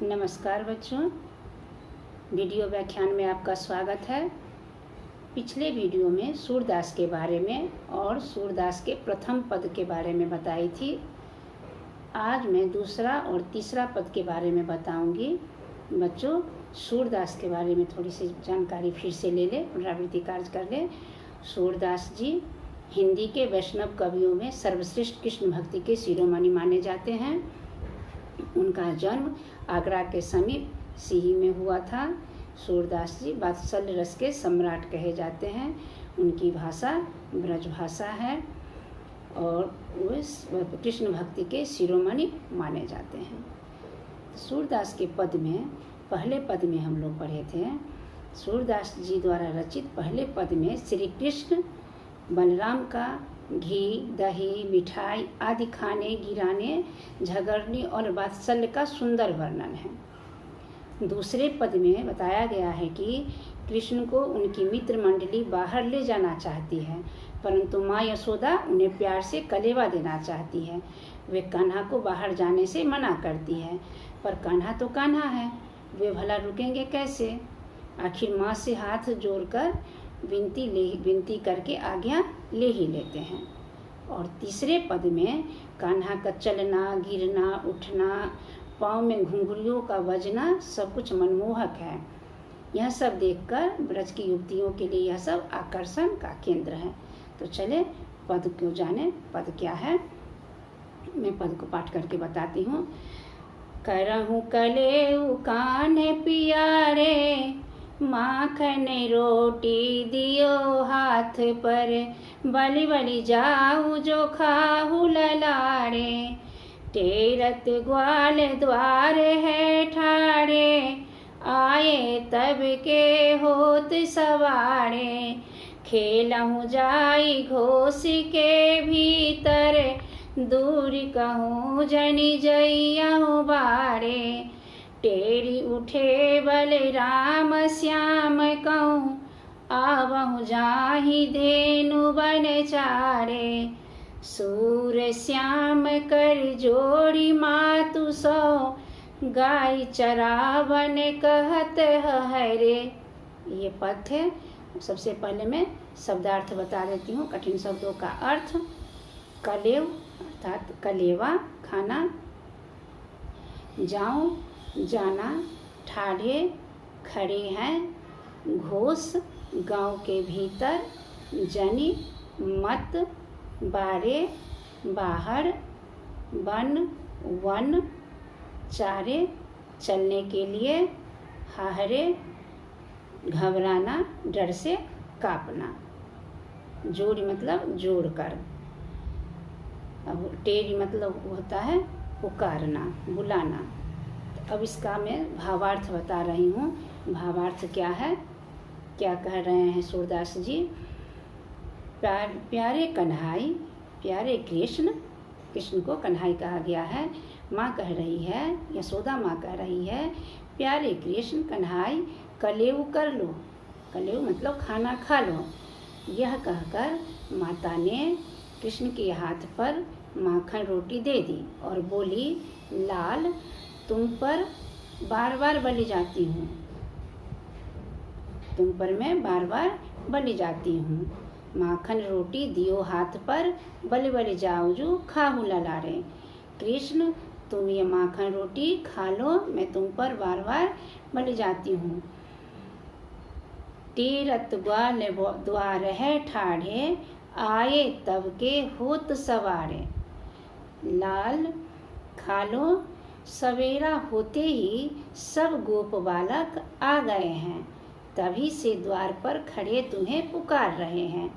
नमस्कार बच्चों, वीडियो व्याख्यान में आपका स्वागत है। पिछले वीडियो में सूरदास के बारे में और सूरदास के प्रथम पद के बारे में बताई थी। आज मैं दूसरा और तीसरा पद के बारे में बताऊंगी। बच्चों, सूरदास के बारे में थोड़ी सी जानकारी फिर से ले लें, पुनरावृत्ति कार्य कर लें। सूरदास जी हिंदी के वैष्णव कवियों में सर्वश्रेष्ठ कृष्ण भक्ति के शिरोमणि माने जाते हैं। उनका जन्म आगरा के समीप सीही में हुआ था। सूरदास जी वात्सल्य रस के सम्राट कहे जाते हैं। उनकी भाषा ब्रज भाषा है और वे कृष्ण भक्ति के शिरोमणि माने जाते हैं। सूरदास के पद में पहले पद में हम लोग पढ़े थे, सूरदास जी द्वारा रचित पहले पद में श्री कृष्ण बलराम का घी, दही, मिठाई आदि खाने, गिराने, झगड़ने और वात्सल्य का सुंदर वर्णन है। दूसरे पद में बताया गया है कि कृष्ण को उनकी मित्र मंडली बाहर ले जाना चाहती है, परंतु माँ यशोदा उन्हें प्यार से कलेवा देना चाहती है। वे कान्हा को बाहर जाने से मना करती है, पर कान्हा तो कान्हा है, वे भला रुकेंगे कैसे। आखिर माँ से हाथ जोड़कर विनती करके आज्ञा ले ही लेते हैं। और तीसरे पद में कान्हा का चलना, गिरना, उठना, पाँव में घुंघरुओं का बजना सब कुछ मनमोहक है। यह सब देखकर ब्रज की युवतियों के लिए यह सब आकर्षण का केंद्र है। तो चले पद को जाने। पद क्या है, मैं पद को पाठ करके बताती हूँ। करहूँ कलेऊ कान्हे पियारे, माखन रोटी दियो हाथ पर, बलि बलि जाऊ जो खाहु ललारे। टेरत ग्वाल द्वार है ठाड़े, आए तब के होत सवारे। खेलहूँ जाई घोष के भीतर, दूर कहूँ जनि जइयहु बारे। टेरी उठे बलराम श्याम कहूँ, आवहु जाहि धेनु बन चारे। सूर श्याम कर जोड़ी मातु सो, गाय चरावन कहत हरे। ये पद है। सबसे पहले मैं शब्दार्थ बता देती हूँ, कठिन शब्दों का अर्थ। कलेव अर्थात कलेवा, खाना। जाऊं, जाना। ठाढ़े, खड़े हैं। घोष, गांव के भीतर। जनि, मत। बारे, बाहर। बन, वन। चारे, चलने के लिए। हाहरे, घबराना, डर से कांपना। जोड़ी मतलब जोड़कर। अब टेरी मतलब होता है पुकारना, बुलाना। अब इसका मैं भावार्थ बता रही हूँ। भावार्थ क्या है, क्या कह रहे हैं सूरदास जी। प्यारे कन्हाई, प्यारे कृष्ण, कृष्ण को कन्हाई कहा गया है। माँ कह रही है, यशोदा माँ कह रही है, प्यारे कृष्ण कन्हाई कलेऊ कर लो। कलेऊ मतलब खाना खा लो। यह कहकर माता ने कृष्ण के हाथ पर माखन रोटी दे दी और बोली, लाल तुम पर बार बार बलि जाती हूँ, तुम पर मैं बार बार बलि जाती हूँ। माखन रोटी दियो हाथ पर, बलि बलि जाओ जो खाहु ललारे। कृष्ण तुम ये माखन रोटी खा लो, मैं तुम पर बार बार बलि जाती हूँ। टेरत ग्वाल द्वार है ठाढ़े, आए तब के होत सवारे। लाल खा लो, सवेरा होते ही सब गोप बालक आ गए हैं, तभी से द्वार पर खड़े तुम्हें पुकार रहे हैं।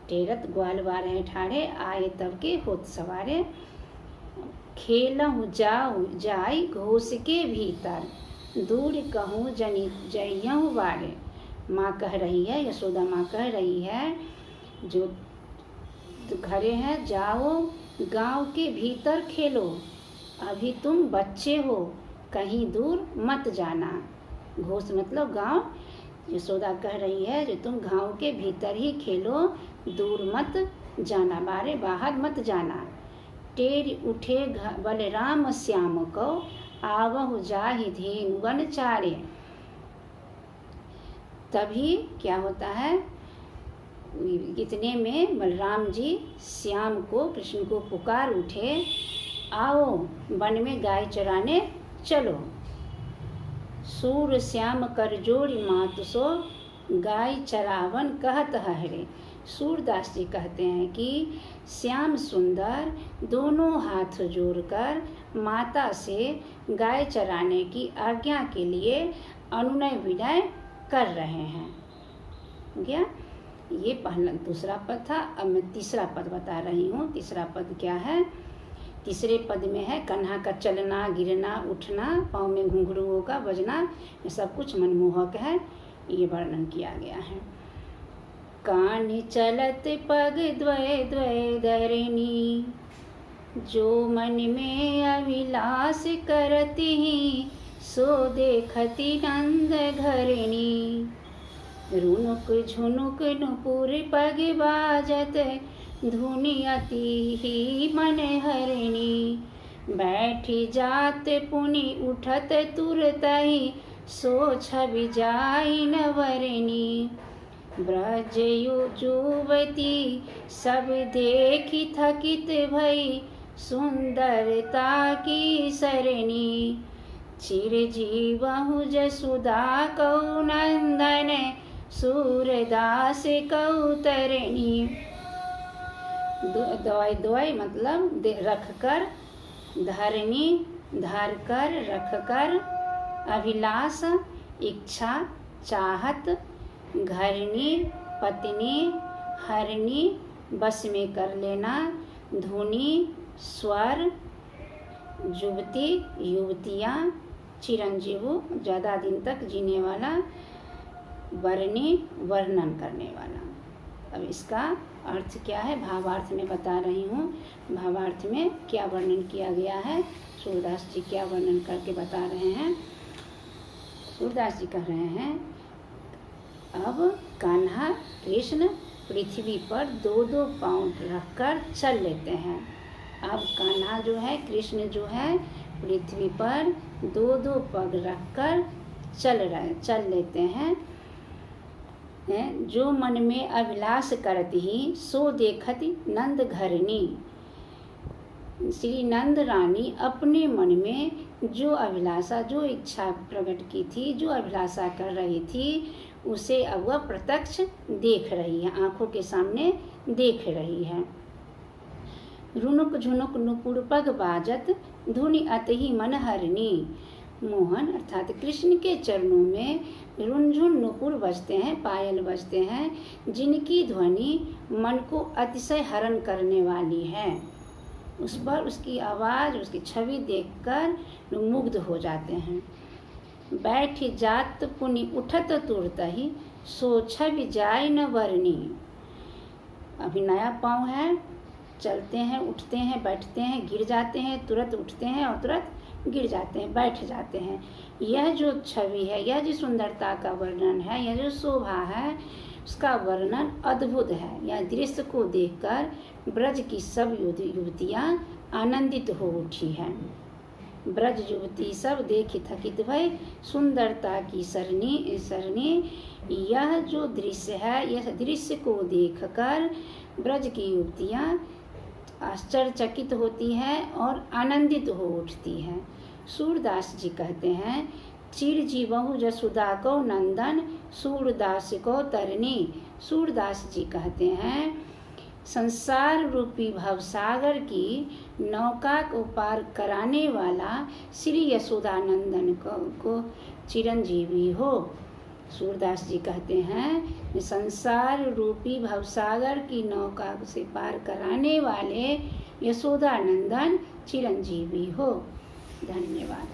टेरत ग्वाल द्वार है ठाढ़े, आए तब के होत सवारे। खेलहु जाऊ जाई घोष के भीतर, दूर कहूँ जनि जइयहु बारे। माँ कह रही है, यशोदा माँ कह रही है, जो खड़े हैं, जाओ गांव के भीतर खेलो, अभी तुम बच्चे हो, कहीं दूर मत जाना। घोष मतलब गांव। यशोदा कह रही है, जो तुम गांव के भीतर ही खेलो, दूर मत जाना, बाहर मत जाना। टेर उठे बलराम श्याम को, आवहु जाहि धेनुगन चारे। तभी क्या होता है, इतने में बलराम जी श्याम को, कृष्ण को पुकार उठे, आओ वन में गाय चराने चलो। सूर श्याम कर जोड़ी मातु सो, गाय चरावन कहत हरे। सूरदास जी कहते हैं कि श्याम सुंदर दोनों हाथ जोड़कर माता से गाय चराने की आज्ञा के लिए अनुनय विनय कर रहे हैं। क्या ये पहला दूसरा पद था। अब मैं तीसरा पद बता रही हूँ। तीसरा पद क्या है? तीसरे पद में है कन्हा का चलना, गिरना, उठना, पाँव में घुंघरुओं का बजना, ये सब कुछ मनमोहक है, ये वर्णन किया गया है। कान चलत पग द्वय द्वय धरनी, जो मन में अभिलाष करती, सो देखती नंद घरनी। रुनुक झुनुक नुपुर पग बाजत, धुनि अति ही मन हरणी। बैठी जात पुनि उठत तुरतहि, सो छवि जाई नवरनी। ब्रज युवती सब देखी थकित भई, सुंदरता की सरणी। चिरजीवहु जसुदा कौ नंदन, सूरदास कौ तरणी। दवाई दवाई मतलब रख कर, धरनी धर कर, रख कर, अभिलाष इच्छा चाहत, घरनी पत्नी, हरनी बस में कर लेना, धुनी स्वर, युवती युवतियाँ, चिरंजीव ज़्यादा दिन तक जीने वाला, वर्णी वर्णन करने वाला। अब इसका अर्थ क्या है, भावार्थ में बता रही हूँ। भावार्थ में क्या वर्णन किया गया है, सूरदास जी क्या वर्णन करके बता रहे हैं। सूरदास जी कह रहे हैं, अब कान्हा कृष्ण पृथ्वी पर दो दो पाँव रखकर चल लेते हैं। अब कान्हा जो है, कृष्ण जो है, पृथ्वी पर दो दो पग रखकर चल लेते हैं। जो मन में अभिलाष करती ही, सो देखती नंद घरनी। श्री नंद रानी अपने मन में जो अभिलाषा, जो इच्छा प्रकट की थी, जो अभिलाषा कर रही थी, उसे अब वह प्रत्यक्ष देख रही है, आंखों के सामने देख रही है। रुनुक झुनुक नुपुर पग बाजत, धुनि अति मन हरनी। मोहन अर्थात कृष्ण के चरणों में रुनझुन नुपुर बजते हैं, पायल बजते हैं, जिनकी ध्वनि मन को अतिशय हरण करने वाली है। उस पर उसकी आवाज़, उसकी छवि देखकर लोग मुग्ध हो जाते हैं। बैठ जात पुनि उठत तुरतहि, सो छवि जाय न वर्णी। अभी नया पाँव है, चलते हैं, उठते हैं, बैठते हैं, गिर जाते हैं, तुरंत उठते हैं और तुरंत गिर जाते हैं, बैठ जाते हैं। यह जो छवि है, यह जो सुंदरता का वर्णन है, यह जो शोभा है, उसका वर्णन अद्भुत है। यह दृश्य को देखकर ब्रज की सब युवतियाँ आनंदित हो उठी हैं। ब्रज युवती सब देखी थकित भई, सुंदरता की सरनी। यह जो दृश्य है, यह दृश्य को देखकर ब्रज की युवतियाँ आश्चर्यचकित होती हैं और आनंदित हो उठती हैं। सूरदास जी कहते हैं, चिरजीवहु जसुदा को नंदन, सूरदास को तरनी। सूरदास जी कहते हैं, संसार रूपी भवसागर की नौका को पार कराने वाला श्री यशोदानंदन को चिरंजीवी हो। सूरदास जी कहते हैं, संसार रूपी भवसागर की नौका से पार कराने वाले यशोदानंदन चिरंजीवी हो। धन्यवाद।